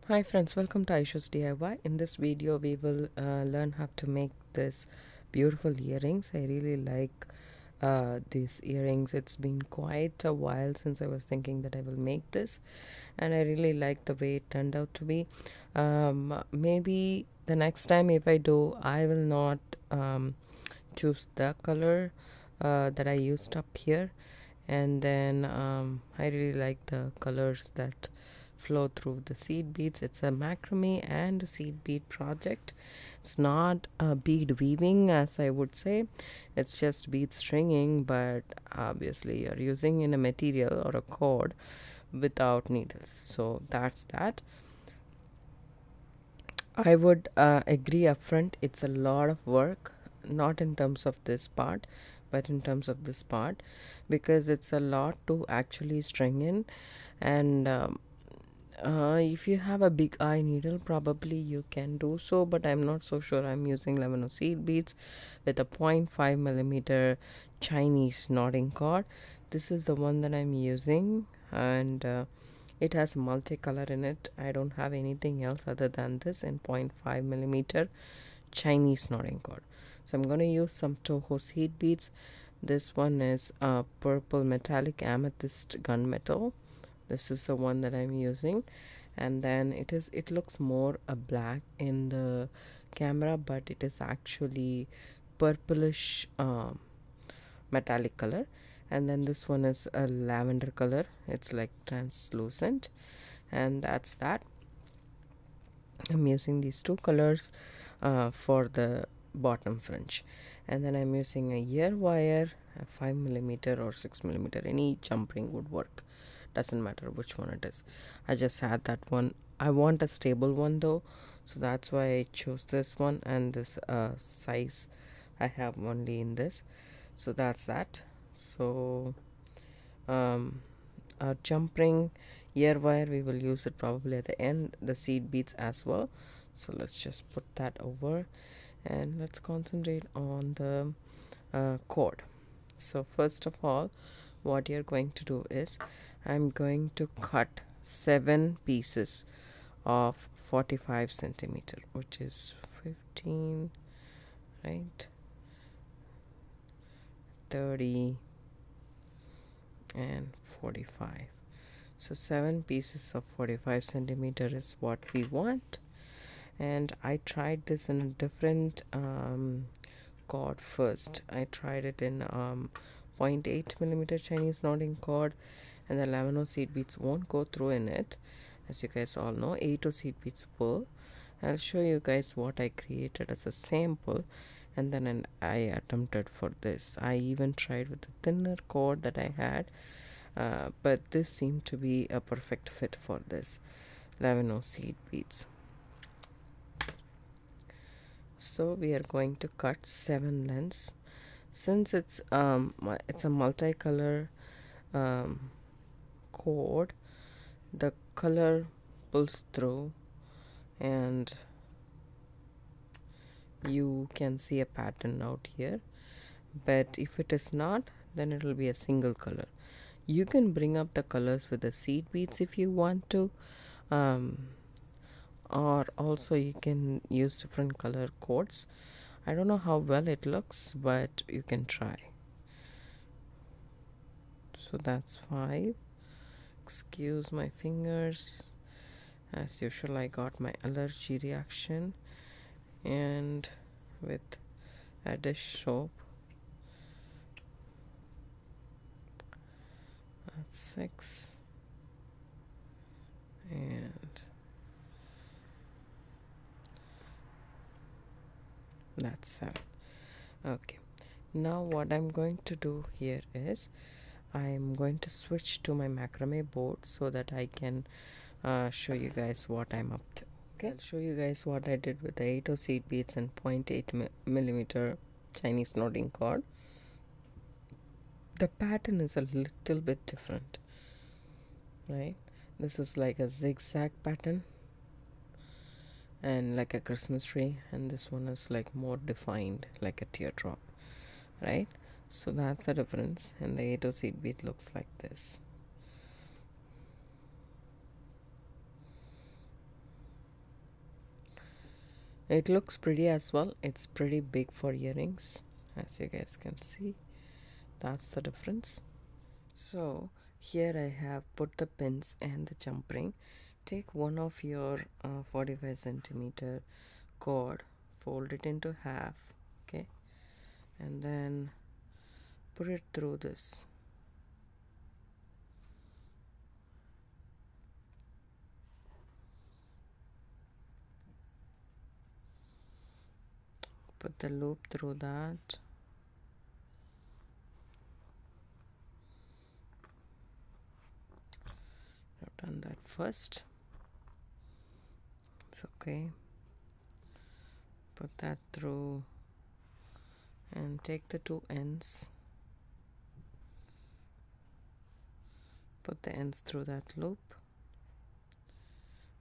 Hi friends, welcome to Aisha's DIY. In this video we will learn how to make this beautiful earrings. I really like these earrings. It's been quite a while since I was thinking that I will make this, and I really like the way it turned out to be. Maybe the next time if I do, I will not choose the color that I used up here, and then I really like the colors that flow through the seed beads. It's a macrame and a seed bead project. It's not a bead weaving, as I would say. It's just bead stringing, but obviously you're using in a material or a cord without needles. So that's that. I would agree upfront, it's a lot of work, not in terms of this part, but in terms of this part, because it's a lot to actually string in. And if you have a big eye needle, probably you can do so, but I'm not so sure. I'm using 11 seed beads with a 0.5 millimeter Chinese knotting cord. This is the one that I'm using, and it has multicolor in it. I don't have anything else other than this in 0.5 millimeter Chinese knotting cord. So I'm going to use some Toho seed beads. This one is purple metallic amethyst gunmetal. This is the one that I'm using, and then it looks more black in the camera, but it is actually purplish metallic color. And then this one is a lavender color. It's like translucent, and that's that. I'm using these two colors for the bottom fringe, and then I'm using a ear wire, a 5 millimeter or 6 millimeter. Any jump ring would work, doesn't matter which one it is. I just had that one. I want a stable one though, so that's why I chose this one, and this size I have only in this. So that's that. So our jump ring, ear wire, we will use it probably at the end, the seed beads as well. So let's just put that over, and let's concentrate on the cord. So first of all, what you're going to do is I'm going to cut 7 pieces of 45 centimeter, which is 15, right, 30 and 45. So 7 pieces of 45 centimeter is what we want. And I tried this in a different cord first. I tried it in 0.8 millimeter Chinese knotting cord, and the 11 seed beads won't go through in it, as you guys all know. 8 seed beads will. I'll show you guys what I created as a sample, and then I attempted for this. I even tried with the thinner cord that I had, but this seemed to be a perfect fit for this 11 seed beads. So we are going to cut 7 lengths. Since it's a multicolor cord, the color pulls through, and you can see a pattern out here. But if it is not, then it will be a single color. You can bring up the colors with the seed beads if you want to, or also you can use different color cords. I don't know how well it looks, but you can try. So that's 5. Excuse my fingers, as usual I got my allergy reaction, and with a dish soap. That's 6, and that's 7. Okay, now what I'm going to do here is I'm going to switch to my macrame board so that I can show you guys what I'm up to. Okay, I'll show you guys what I did with the 8 seed beads and 0.8 millimeter Chinese knotting cord. The pattern is a little bit different, right? This is like a zigzag pattern and like a Christmas tree, and this one is like more defined, like a teardrop, right? So that's the difference, and the 8 seed bead looks like this. It looks pretty as well. It's pretty big for earrings, as you guys can see. That's the difference. So here I have put the pins and the jump ring. Take one of your 45 centimeter cord, fold it into half, okay, and then put it through this. Put the loop through that. I've done that first. It's okay. Put that through and take the two ends. Put the ends through that loop.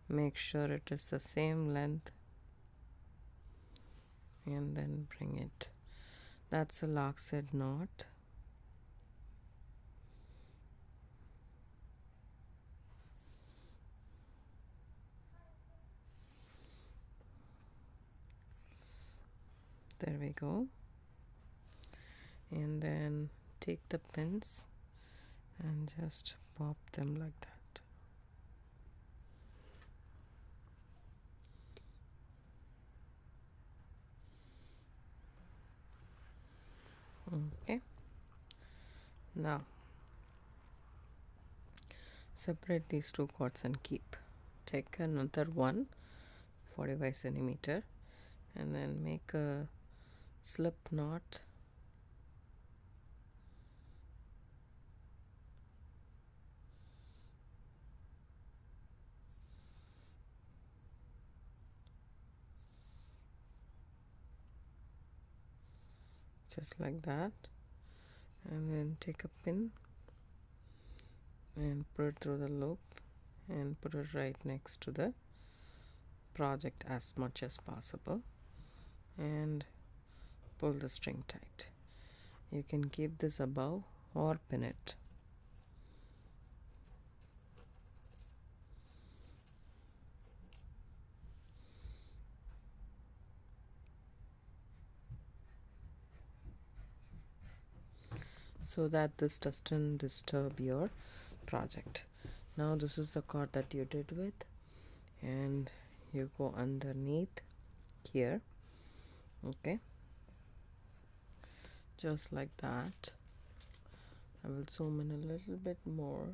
Make sure it is the same length and then bring it. That's a lockset knot. There we go. And then take the pins and just pop them like that. Okay, now separate these two cords and keep. Take another one 45 centimeter and then make a slip knot. Just like that, and then take a pin and put it through the loop and put it right next to the project as much as possible and pull the string tight. You can keep this above or pin it. So that this doesn't disturb your project. Now this is the cord that you did with, and you go underneath here, okay, just like that. I will zoom in a little bit more,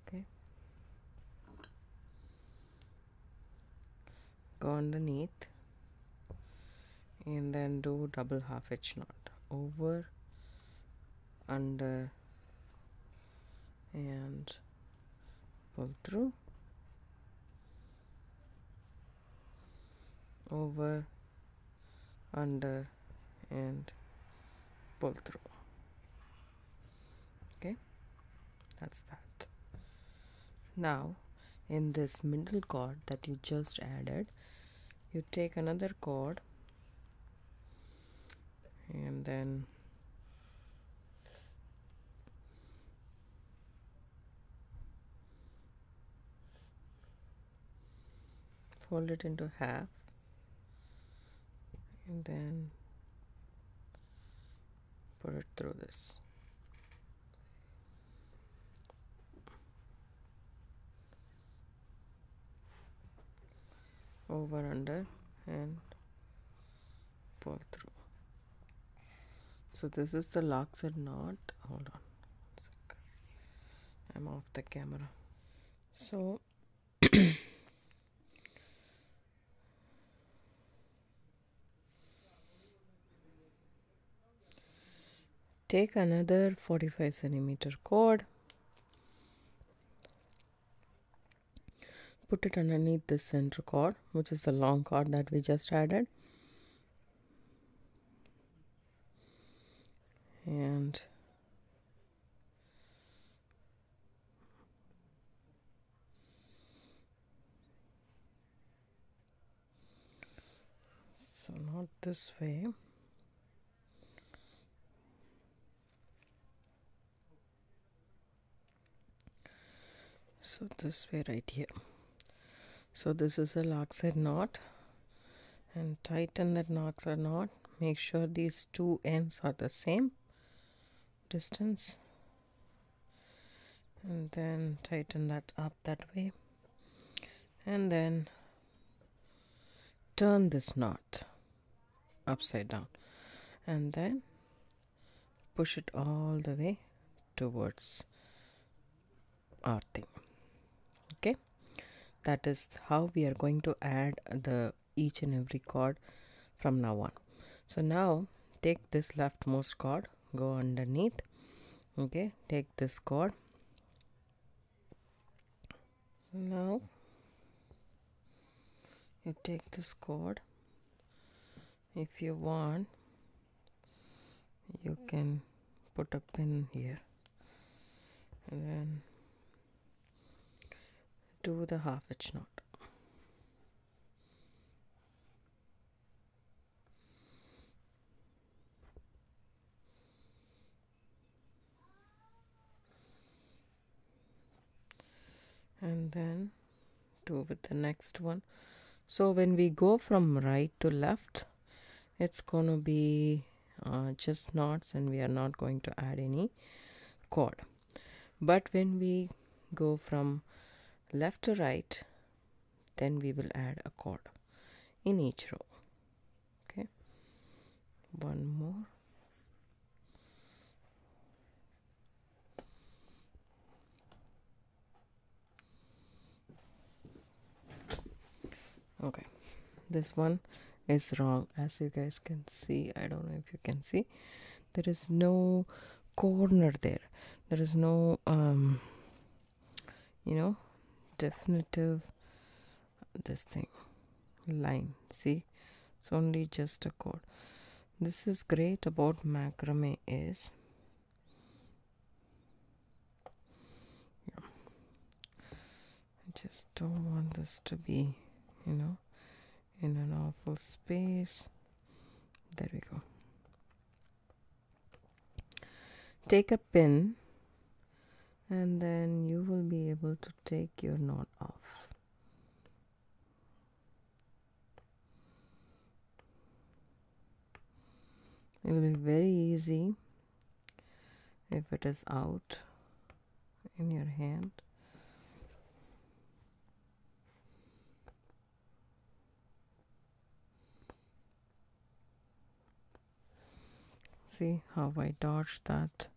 okay, go underneath and then do double half hitch knot, over, under, and pull through, over, under, and pull through. Okay, that's that. Now in this middle cord that you just added, you take another cord and then fold it into half and then put it through this. Over, under, and pull through. So this is the lockset knot. Hold on, I'm off the camera. So take another 45 centimeter cord, put it underneath the center cord, which is the long cord that we just added, and so not this way, so this way right here. So this is a lock side knot, and tighten that knots or knot. Make sure these two ends are the same distance, and then tighten that up that way, and then turn this knot upside down, and then push it all the way towards our thing. Okay, that is how we are going to add the each and every cord from now on. So now take this leftmost cord, go underneath. Okay, take this cord. So now you take this cord. If you want, you can put a pin here and then do the half hitch knot. And then do with the next one. So when we go from right to left, it's gonna be just knots, and we are not going to add any cord. But when we go from left to right, then we will add a cord in each row. Okay, one more. Okay, this one is wrong, as you guys can see. I don't know if you can see, there is no corner there. There is no definitive this thing line. See, it's only just a cord. This is great about macrame is I just don't want this to be in an awful space. There we go. Take a pin, and then you will be able to take your knot off. It will be very easy if it is out in your hand. See how I dodged that,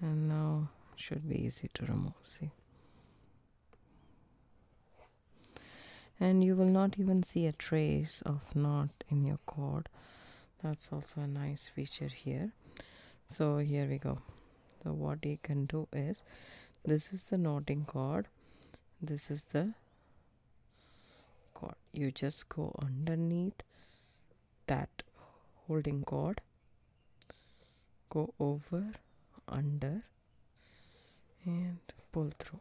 and now it should be easy to remove. See, and you will not even see a trace of knot in your cord. That's also a nice feature here. So here we go. So what you can do is, this is the knotting cord, this is the cord. You just go underneath that holding cord, go over, under, and pull through.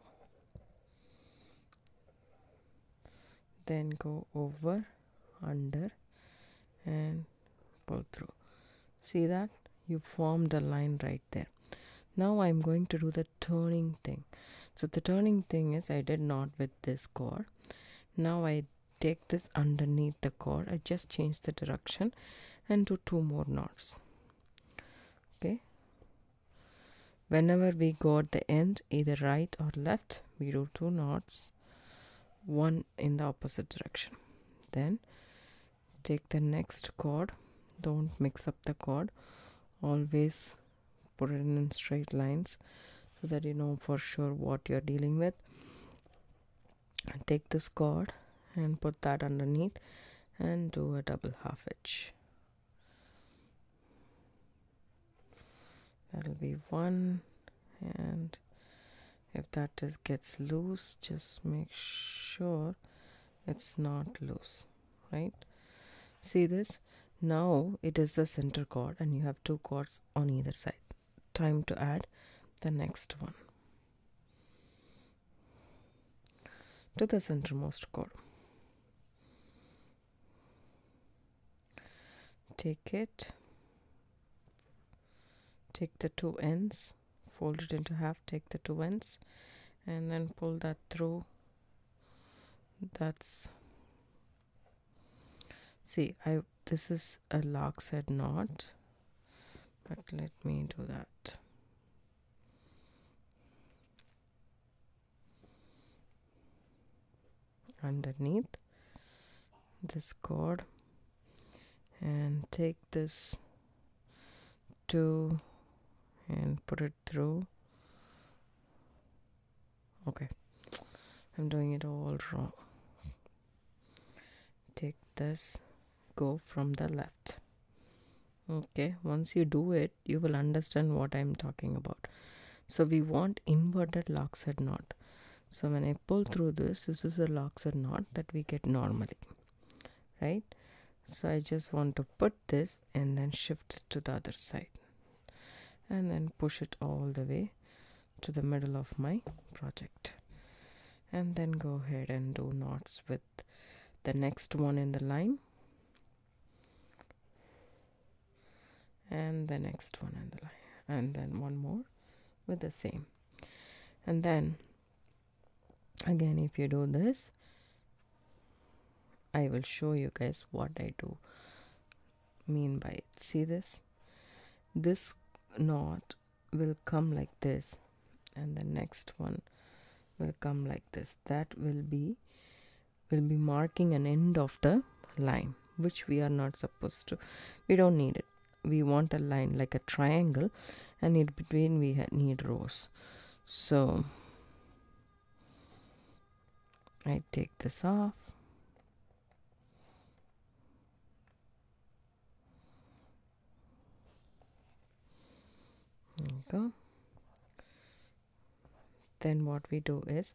Then go over, under, and pull through. See that? You formed a line right there. Now I'm going to do the turning thing. So the turning thing is, I did knot with this cord. Now I take this underneath the cord. I just change the direction and do 2 more knots. Okay. Whenever we go at the end, either right or left, we do 2 knots, one in the opposite direction. Then take the next cord. Don't mix up the cord. Always put it in straight lines so that you know for sure what you're dealing with. And take this cord and put that underneath and do a double half hitch. That'll be 1, and if that gets loose, just make sure it's not loose, right? See this? Now it is the center cord, and you have 2 cords on either side. Time to add the next one to the centermost cord. Take it, take the 2 ends, fold it into half, take the 2 ends, and then pull that through That's, see, this is a lock's head knot, but let me do that. Underneath this cord, and take this 2 and put it through. Okay, I'm doing it all wrong. Take this, go from the left. Okay, once you do it, you will understand what I'm talking about. So we want inverted lock's head knot. So when I pull through this is a lock's head knot that we get normally, right? So I just want to put this and then shift it to the other side, and then push it all the way to the middle of my project, and then go ahead and do knots with the next one in the line, and the next one in the line, and then one more with the same. And then again, if you do this, I will show you guys what I do mean by it. See this knot will come like this, and the next one will come like this. That will be marking an end of the line, which we are not supposed to. We don't need it. We want a line like a triangle, and in between we need rows. So I take this off. There you go. Then what we do is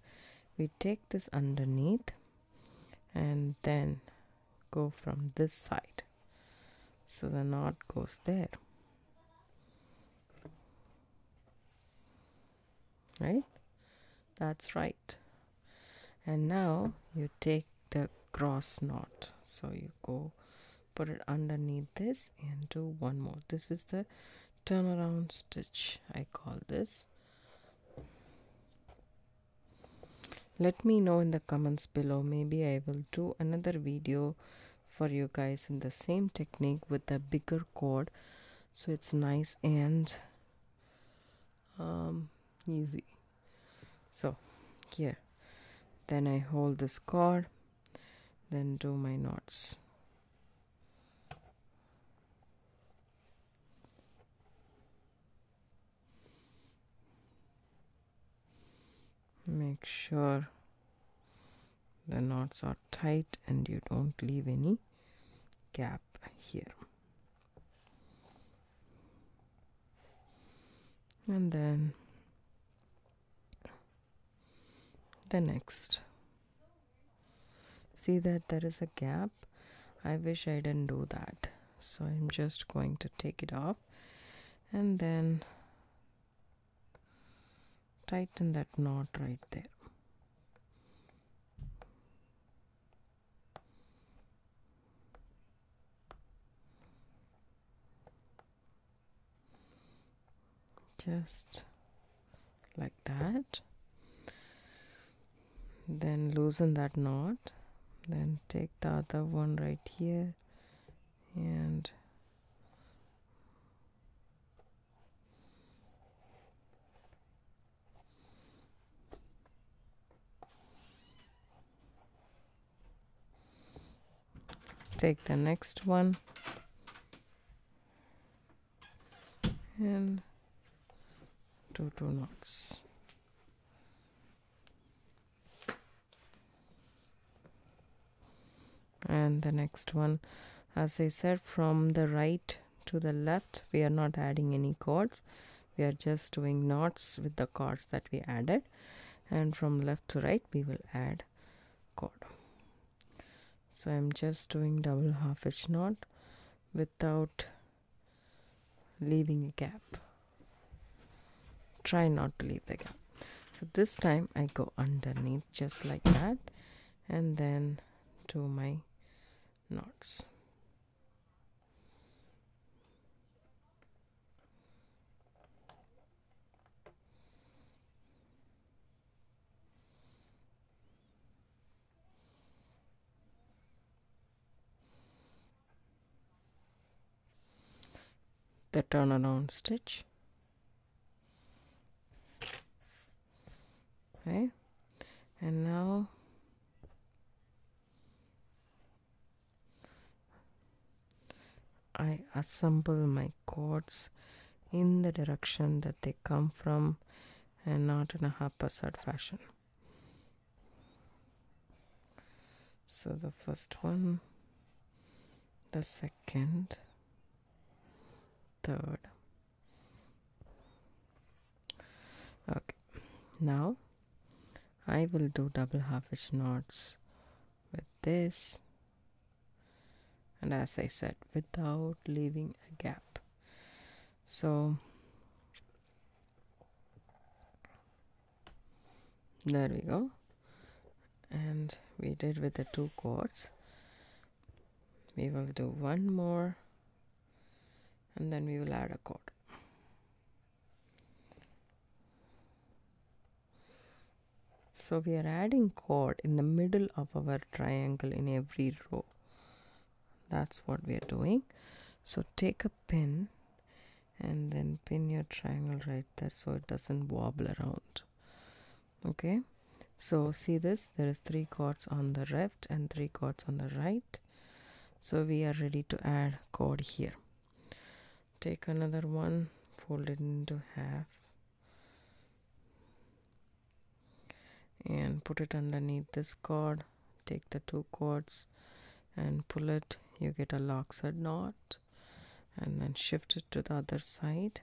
we take this underneath and then go from this side, so the knot goes there, right? That's right. And now you take the cross knot, so you go put it underneath this and do one more. This is the turnaround stitch, I call this. Let me know in the comments below. Maybe I will do another video for you guys in the same technique with a bigger cord, so it's nice and easy. So here, then I hold this cord, then do my knots. Make sure the knots are tight and you don't leave any gap here. And then the next. See that there is a gap? I wish I didn't do that. So I'm just going to take it off and then tighten that knot right there. Just like that. Then loosen that knot, then take the other one right here and take the next one and do 2 knots. And the next one, as I said, from the right to the left we are not adding any cords, we are just doing knots with the cords that we added, and from left to right we will add cord. So I'm just doing double half hitch knot without leaving a gap. Try not to leave the gap. So this time I go underneath just like that and then do my knots. the turnaround stitch. Okay, and now I assemble my cords in the direction that they come from and not in a haphazard fashion. So the first one, the second, third. Okay, now I will do double half hitch knots with this, and as I said, without leaving a gap. So there we go, and we did with the 2 cords. We will do one more, and then we will add a cord. So we are adding cord in the middle of our triangle in every row. That's what we are doing. So take a pin and then pin your triangle right there so it doesn't wobble around. Okay, so see this, there is 3 cords on the left and 3 cords on the right. So we are ready to add cord here. Take another one, fold it into half and put it underneath this cord. Take the 2 cords and pull it. You get a lockside knot, and then shift it to the other side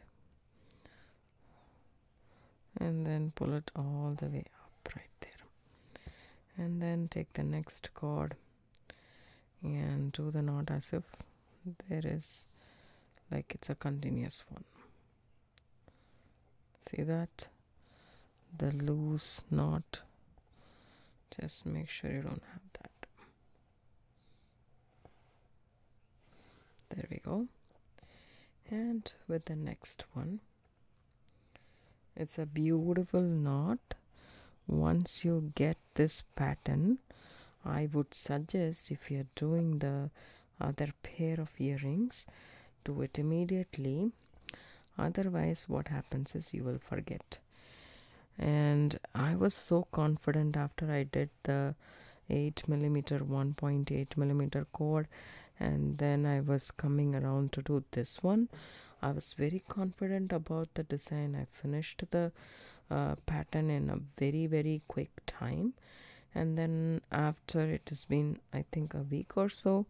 and then pull it all the way up right there, and then take the next cord and do the knot as if there is like it's a continuous one. See that, the loose knot, just make sure you don't have that. There we go. And with the next one, it's a beautiful knot. Once you get this pattern, I would suggest, if you're doing the other pair of earrings, do it immediately. Otherwise what happens is you will forget. And I was so confident after I did the 8mm 1.8mm cord, and then I was coming around to do this one. I was very confident about the design. I finished the pattern in a very quick time, and then after it has been, I think, a week or so,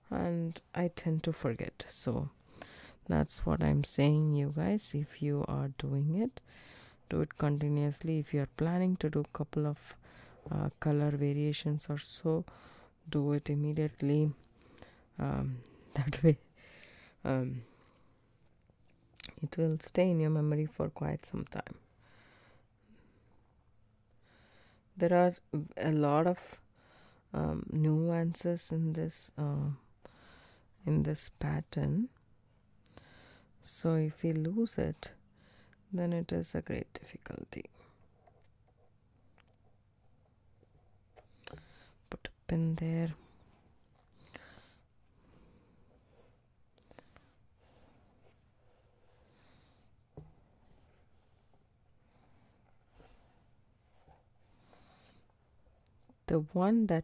and I tend to forget. So that's what I'm saying, you guys. If you are doing it, do it continuously. If you are planning to do a couple of color variations or so, do it immediately. That way it will stay in your memory for quite some time. There are a lot of nuances in this pattern, so if we lose it, then it is a great difficulty. Put a pin there. The one that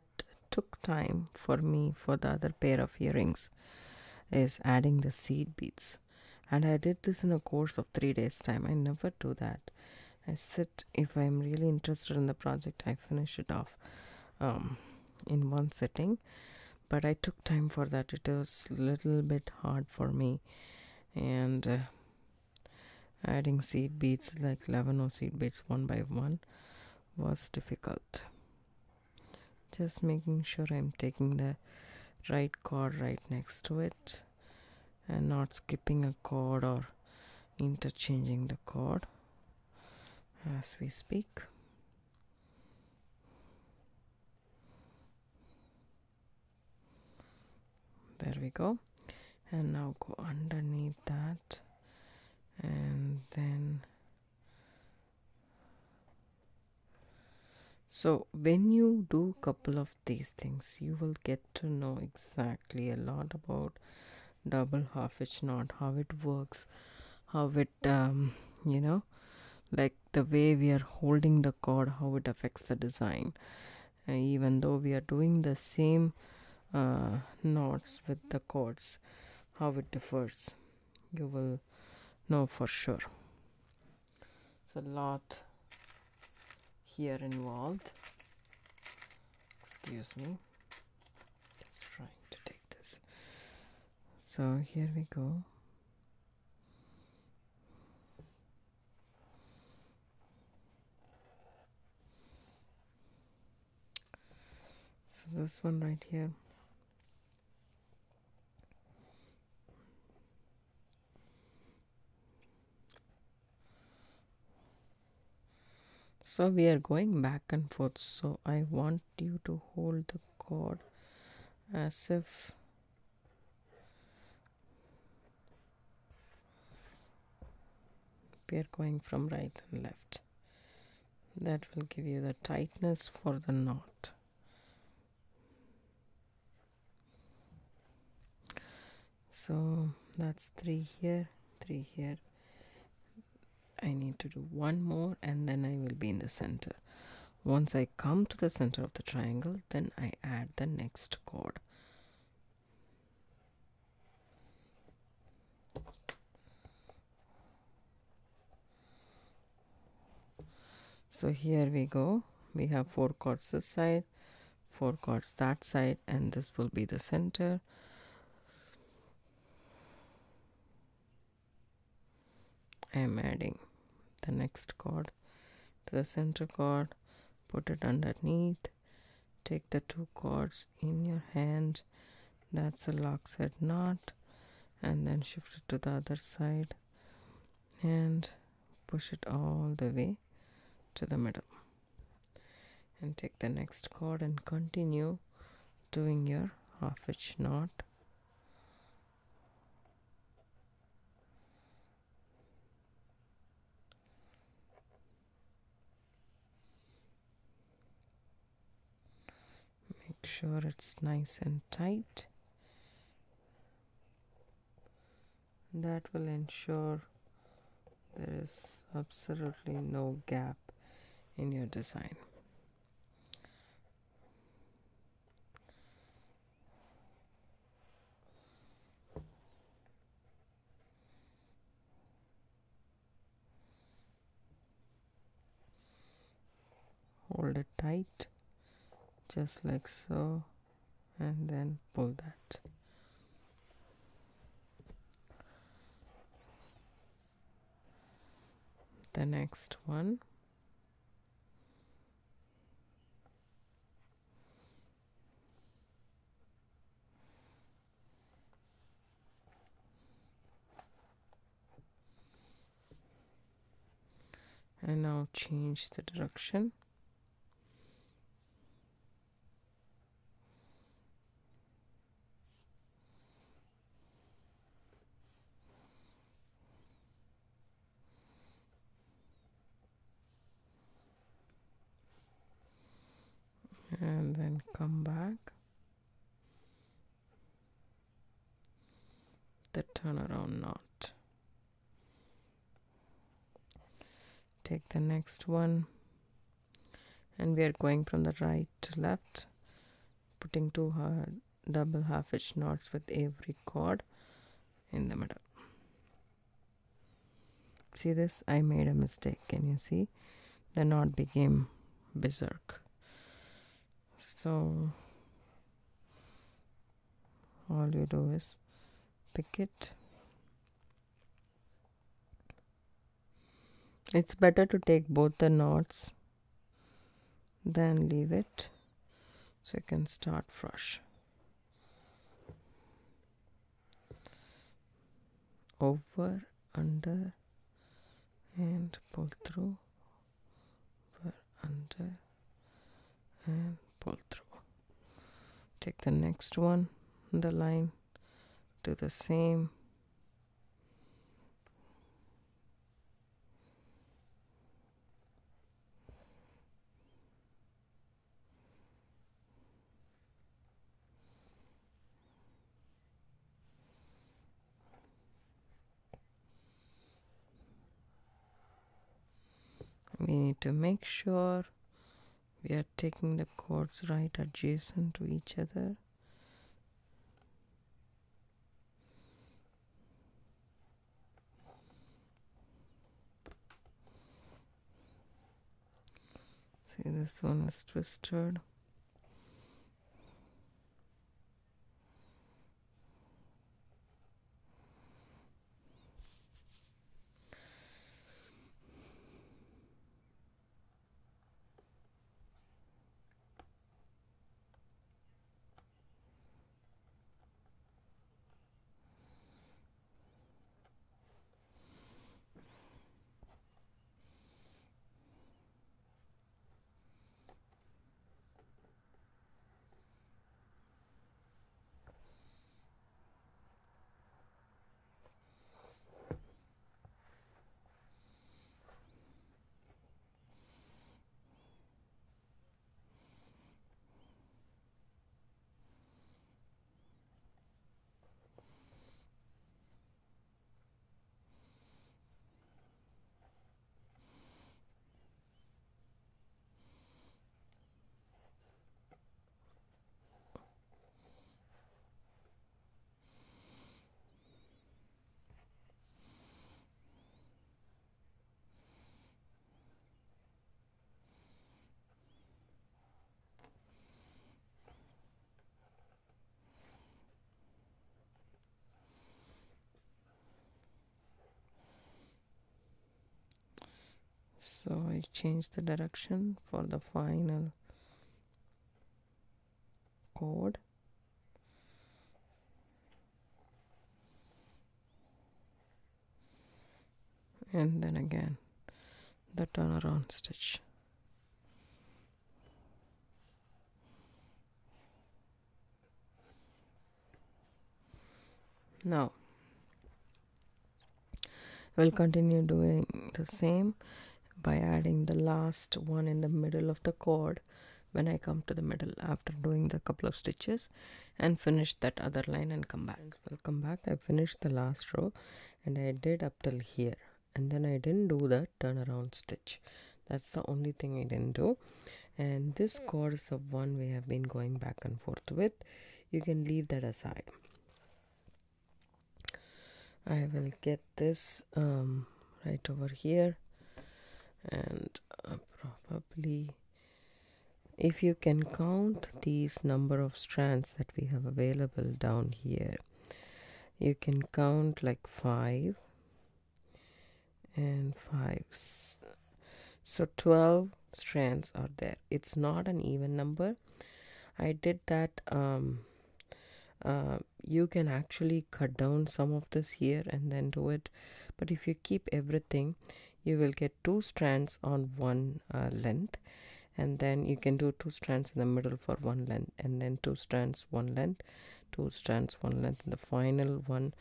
took time for me for the other pair of earrings is adding the seed beads, and I did this in a course of 3 days time. I never do that. I sit, if I'm really interested in the project, I finish it off in one sitting, but I took time for that. It was a little bit hard for me, and adding seed beads, like 11 seed beads one by one, was difficult. Just making sure I'm taking the right cord right next to it and not skipping a cord or interchanging the cord as we speak. There we go. And now go underneath that, and then so when you do a couple of these things, you will get to know exactly a lot about double half hitch knot, how it works, how it you know, like the way we are holding the cord, how it affects the design. Even though we are doing the same knots with the cords, how it differs, you will know for sure. It's a lot here involved. Excuse me, just trying to take this. So here we go. So this one right here, so we are going back and forth, so I want you to hold the cord as if we are going from right and left. That will give you the tightness for the knot. So that's 3 here, 3 here. I need to do one more and then I will be in the center. Once I come to the center of the triangle, then I add the next cord. So here we go. We have 4 cords this side, 4 cords that side, and this will be the center. I am adding the next cord to the center cord, put it underneath, take the 2 cords in your hand, that's a lock set knot, and then shift it to the other side and push it all the way to the middle, and take the next cord and continue doing your half hitch knot. Make sure it's nice and tight. That will ensure there is absolutely no gap in your design. Hold it tight, just like so, and then pull that. The next one. And now change the direction. And then come back. The turnaround knot. Take the next one, and we are going from the right to left, putting 2 double half hitch knots with every cord in the middle. See this? I made a mistake. Can you see? The knot became berserk. So all you do is pick it. It's better to take both the knots than leave it, so you can start fresh. Over, under, and pull through, over, under, and pull through. Take the next one, the line, do the same. we need to make sure we are taking the chords right adjacent to each other. See, this one is twisted. So I change the direction for the final chord. And then again the turnaround stitch. Now we'll continue doing the same by adding the last one in the middle of the chord when I come to the middle after doing the couple of stitches and finish that other line and come back. Welcome back. I finished the last row and I did up till here, and then I didn't do the turnaround stitch. That's the only thing I didn't do. And this chord is the one we have been going back and forth with. You can leave that aside. I will get this right over here, and probably if you can count these number of strands that we have available down here, you can count like 5 and 5. So 12 strands are there. It's not an even number. I did that. You can actually cut down some of this here and then do it, but if you keep everything, you will get 2 strands on one length, and then you can do 2 strands in the middle for one length, and then 2 strands one length, 2 strands one length, and the final one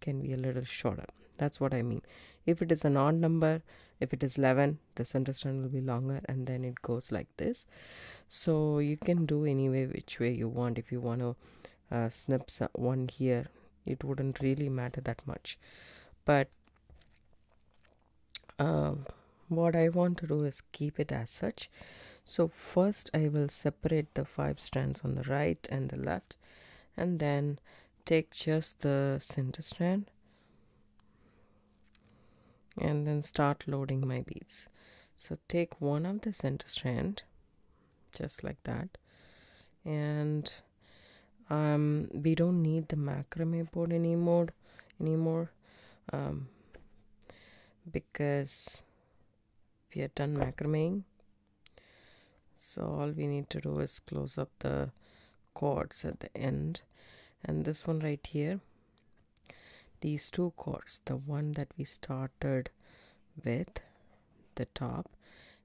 can be a little shorter. That's what I mean. If it is an odd number, if it is 11, the center strand will be longer, and then it goes like this. So you can do any way which way you want. If you want to snip one here, it wouldn't really matter that much, but what I want to do is keep it as such. So first I will separate the 5 strands on the right and the left, and then take just the center strand and then start loading my beads. So take one of the center strand just like that, and we don't need the macrame board anymore because we are done macrameing. So all we need to do is close up the cords at the end, and this one right here, these 2 cords, the one that we started with, the top,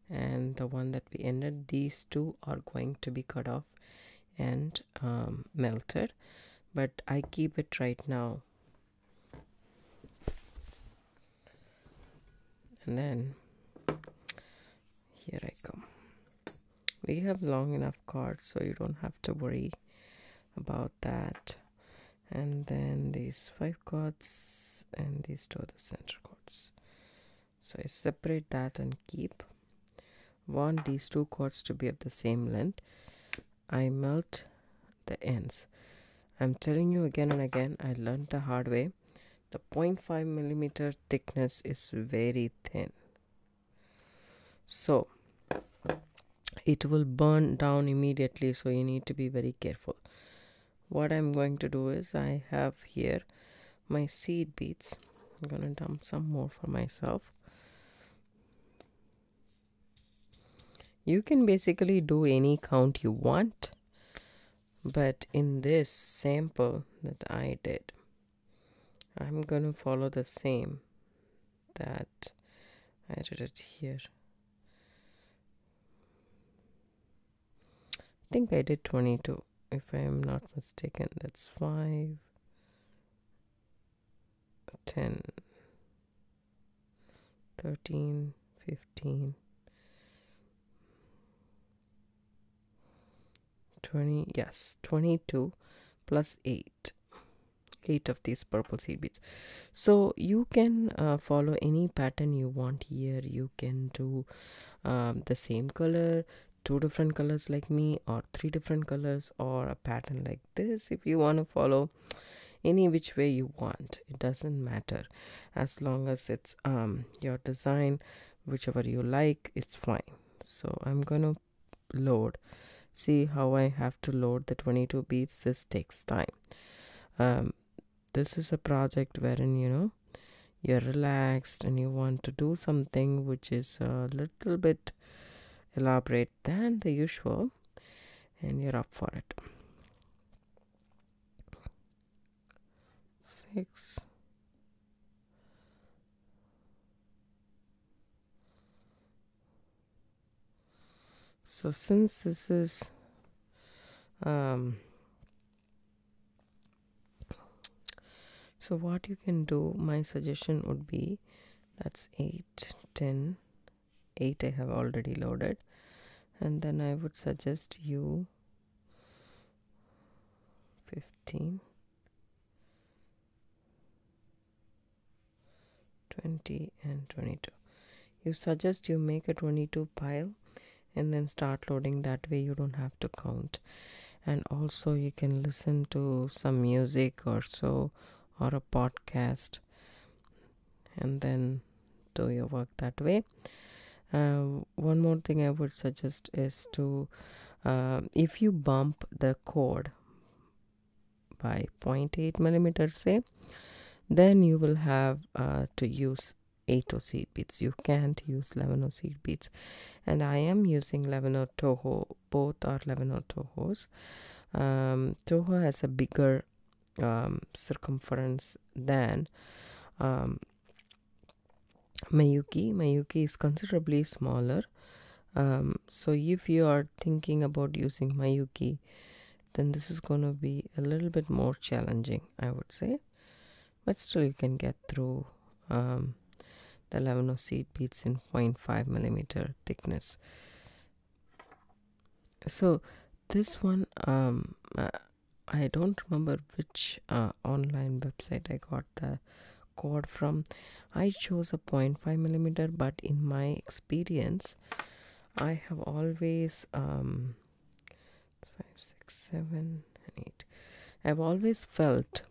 and the one that we ended, these 2 are going to be cut off and melted, but I keep it right now. And then here I come. We have long enough cords, so you don't have to worry about that. And then these 5 cords and these 2 are the center cords. So I separate that and keep. want these two cords to be of the same length, I melt the ends. I'm telling you again and again, I learned the hard way. The 0.5 millimeter thickness is very thin, so it will burn down immediately, so you need to be very careful. What I'm going to do is, I have here my seed beads. I'm going to dump some more for myself. You can basically do any count you want, but in this sample that I did, I'm going to follow the same that I did it here. I think I did 22, if I am not mistaken. That's 5, 10, 13, 15, 20, yes, 22 plus 8 of these purple seed beads. So you can follow any pattern you want here. You can do the same color, 2 different colors like me, or 3 different colors, or a pattern like this. If you want to follow any which way you want, it doesn't matter, as long as it's your design, whichever you like, it's fine. So I'm gonna load. See how I have to load the 22 beads. This takes time. This is a project wherein you're relaxed and you want to do something which is a little bit elaborate than the usual, and you're up for it. 6, so since this is so what you can do, my suggestion would be, that's 8, 10, 8 I have already loaded, and then I would suggest you 15, 20 and 22. You suggest you make a 22 pile and then start loading. That way you don't have to count, and also you can listen to some music or so, or a podcast, and then do your work that way. One more thing I would suggest is to if you bump the cord by 0.8 millimeters, say, then you will have to use 8 seed beads. You can't use 11 seed beads, and I am using 11 Toho. Both are 11 Tohos. Toho has a bigger circumference than Mayuki. Mayuki is considerably smaller. So if you are thinking about using Mayuki, then this is going to be a little bit more challenging, I would say. But still you can get through the 11 seed beads in 0.5 millimeter thickness. So this one, I don't remember which online website I got the cord from. I chose a 0.5 millimeter, but in my experience, I have always 5, 6, 7, and 8. I've always felt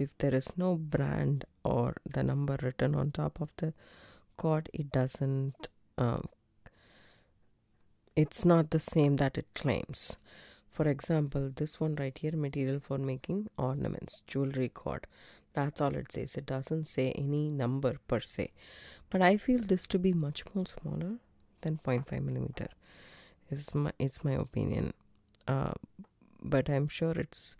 if there is no brand or the number written on top of the cord, it doesn't it's not the same that it claims. For example, this one right here, material for making ornaments, jewelry cord, that's all it says. It doesn't say any number per se, but I feel this to be much more smaller than 0.5 millimeter. It's my opinion, but I'm sure it's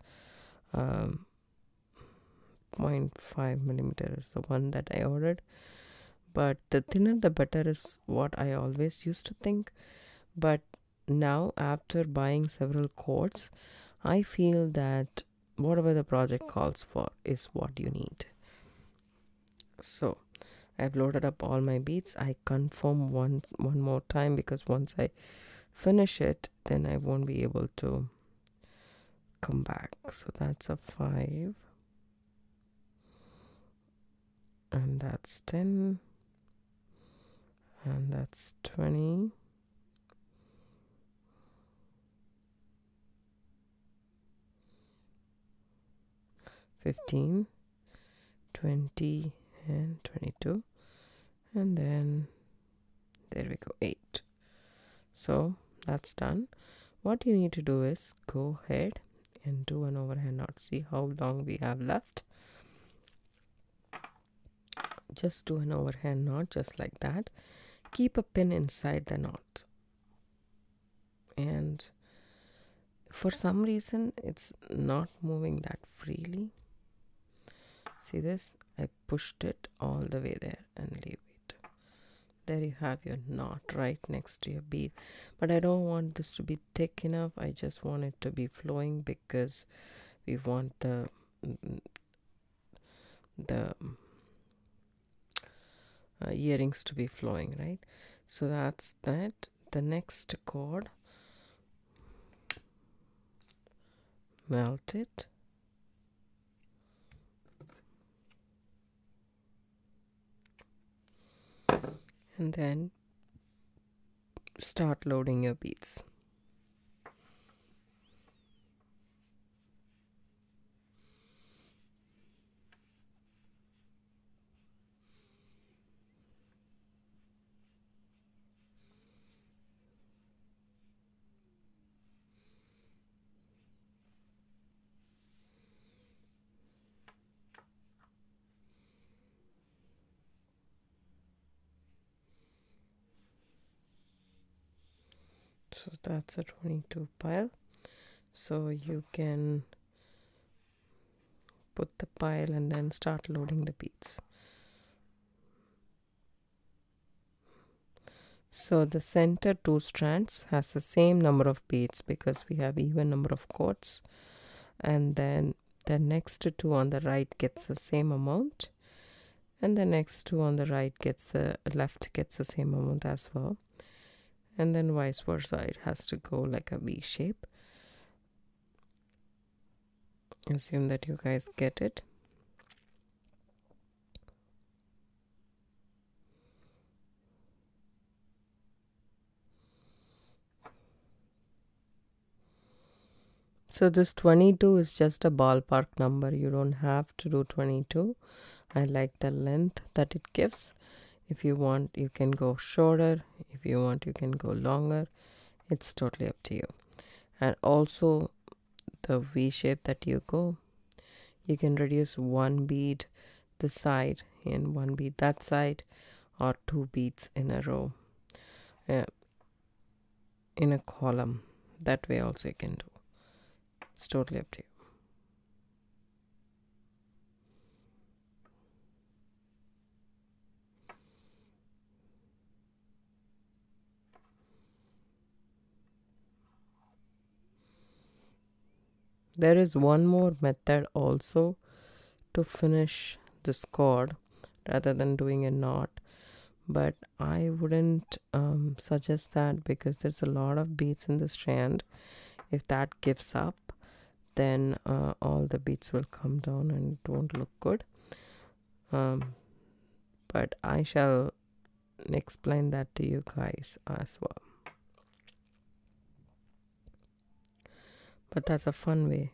0.5 millimeter is the one that I ordered. But the thinner the better is what I always used to think. But now, after buying several cords, I feel that whatever the project calls for is what you need. So I've loaded up all my beads. I confirm one more time, because once I finish it, then I won't be able to come back. So that's a 5, and that's 10, and that's 20, 15, 20, and 22, and then there we go, 8. So that's done. What you need to do is go ahead and do an overhand knot. See how long we have left. Just do an overhand knot just like that. Keep a pin inside the knot, and for some reason it's not moving that freely. See this? I pushed it all the way there and leave it. There you have your knot right next to your bead. But I don't want this to be thick enough. I just want it to be flowing because we want the earrings to be flowing, right? So that's that. The next cord, melt it, and then start loading your beads. So that's a 22 pile. So you can put the pile and then start loading the beads. So the center 2 strands has the same number of beads because we have even number of cords, and then the next 2 on the right gets the same amount, and the next 2 on the right gets the left gets the same amount as well, and then vice versa. It has to go like a V shape. Assume that you guys get it. So this 22 is just a ballpark number. You don't have to do 22. I like the length that it gives. If you want, you can go shorter. If you want, you can go longer. It's totally up to you. And also the V shape that you go, you can reduce 1 bead this side and 1 bead that side, or 2 beads in a row in a column. That way also you can do. It's totally up to you. There is one more method also to finish this cord rather than doing a knot, but I wouldn't suggest that because there's a lot of beads in the strand. If that gives up, then all the beads will come down and it won't look good. But I shall explain that to you guys as well. But that's a fun way.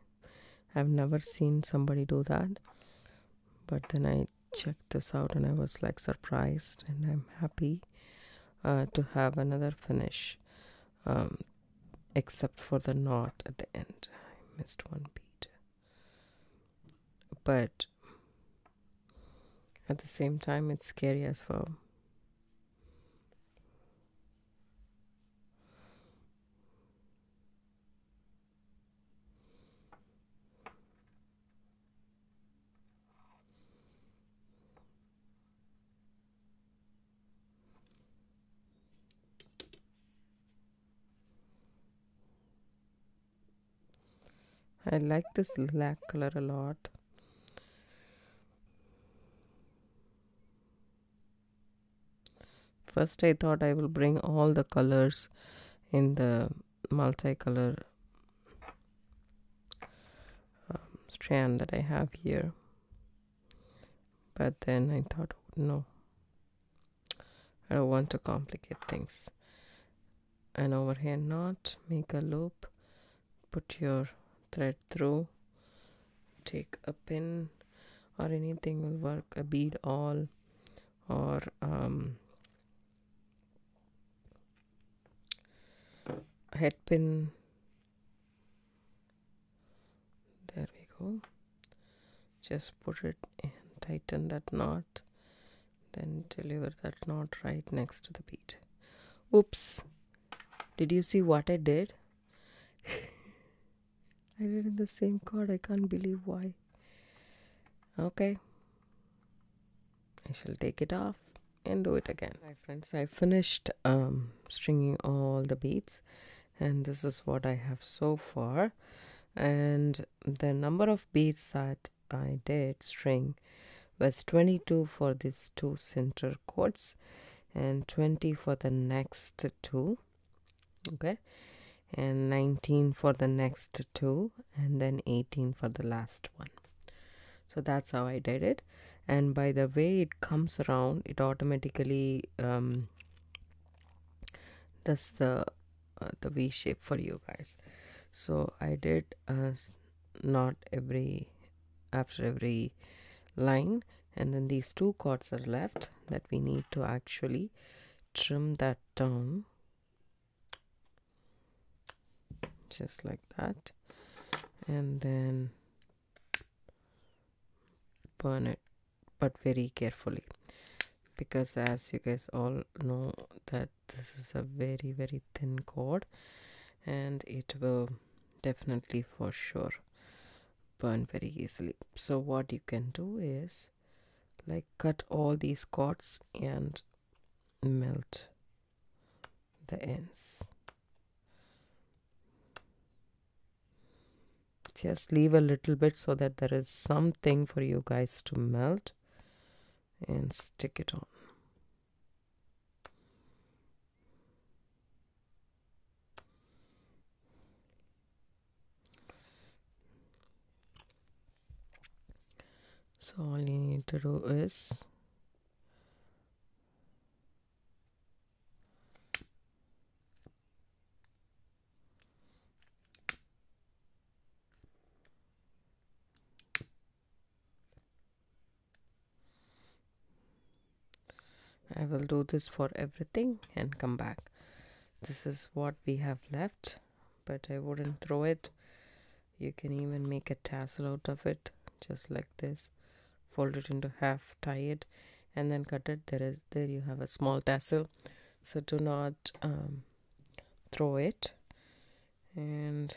I've never seen somebody do that, but then I checked this out and I was like surprised, and I'm happy to have another finish, except for the knot at the end. I missed 1 bead, but at the same time it's scary as well. I like this lilac color a lot. First I thought I will bring all the colors in the multicolor strand that I have here, but then I thought, no, I don't want to complicate things. An overhand knot, make a loop, put your thread through, take a pin or anything will work, a bead awl or head pin. There we go. Just put it and tighten that knot, then deliver that knot right next to the bead. Oops, did you see what I did? I did in the same cord. I can't believe why. Okay, I shall take it off and do it again. Hi friends, I finished stringing all the beads, and this is what I have so far. And the number of beads that I did string was 22 for these two center cords and 20 for the next two, okay, and 19 for the next two, and then 18 for the last one. So that's how I did it. And by the way it comes around, it automatically does the V shape for you guys. So I did knot after every line, and then these two cords are left that we need to actually trim that down just like that, and then burn it, but very carefully, because as you guys all know that this is a very very thin cord and it will definitely for sure burn very easily. So what you can do is like cut all these cords and melt the ends. Just leave a little bit so that there is something for you guys to melt, and stick it on. So all you need to do is I will do this for everything and come back. This is what we have left, but I wouldn't throw it. You can even make a tassel out of it, just like this. Fold it into half, tie it, and then cut it. There you have a small tassel. So do not throw it. And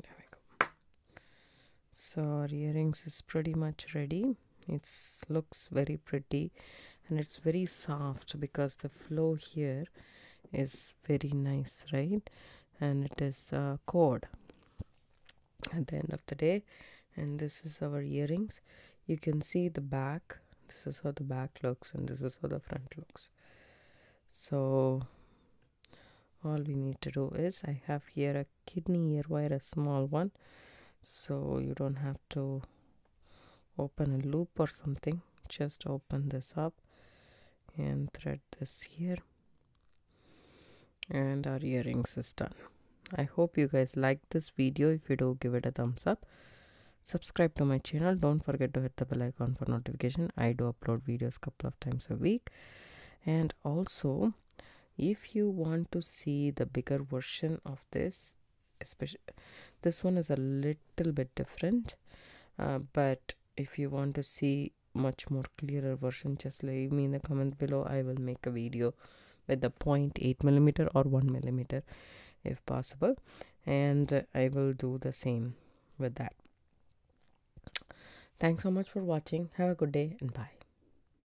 there we go. So our earrings is pretty much ready. It looks very pretty and it's very soft because the flow here is very nice, right? And it is cord at the end of the day. And this is our earrings. You can see the back. This is how the back looks and this is how the front looks. So all we need to do is, I have here a kidney ear wire, a small one, so you don't have to open a loop or something. Just open this up and thread this here, and our earrings is done. I hope you guys like this video. If you do, give it a thumbs up. Subscribe to my channel. Don't forget to hit the bell icon for notification. I do upload videos couple of times a week. And also, if you want to see the bigger version of this, especially this one is a little bit different, but if you want to see much more clearer version, just leave me in the comment below. I will make a video with the 0.8 millimeter or 1 millimeter if possible, and I will do the same with that. Thanks so much for watching. Have a good day and bye.